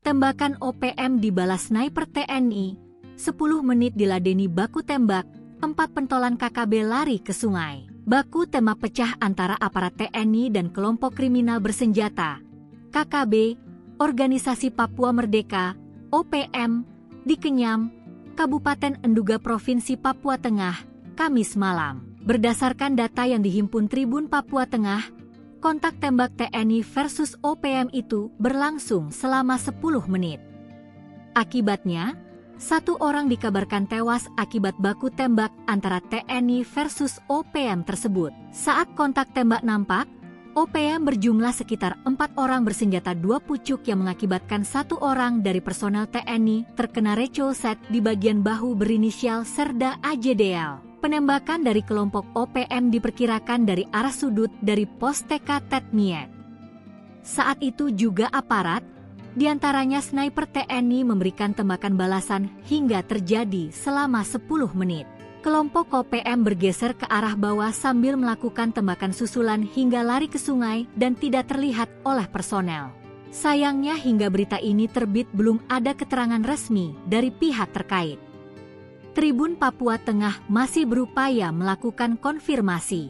Tembakan OPM dibalas sniper TNI. 10 menit diladeni baku tembak, 4 pentolan KKB lari ke sungai. Baku tembak pecah antara aparat TNI dan kelompok kriminal bersenjata KKB, Organisasi Papua Merdeka, OPM, di Kenyam, Kabupaten Enduga Provinsi Papua Tengah, Kamis malam. Berdasarkan data yang dihimpun Tribun Papua Tengah, kontak tembak TNI versus OPM itu berlangsung selama 10 menit. Akibatnya, 1 orang dikabarkan tewas akibat baku tembak antara TNI versus OPM tersebut. Saat kontak tembak nampak, OPM berjumlah sekitar 4 orang bersenjata 2 pucuk yang mengakibatkan 1 orang dari personel TNI terkena recolset di bagian bahu berinisial Serda AJDL. Penembakan dari kelompok OPM diperkirakan dari arah sudut dari pos TK Tetmiet. Saat itu juga aparat, diantaranya sniper TNI memberikan tembakan balasan hingga terjadi selama 10 menit. Kelompok OPM bergeser ke arah bawah sambil melakukan tembakan susulan hingga lari ke sungai dan tidak terlihat oleh personel. Sayangnya hingga berita ini terbit belum ada keterangan resmi dari pihak terkait. Tribun Papua Tengah masih berupaya melakukan konfirmasi.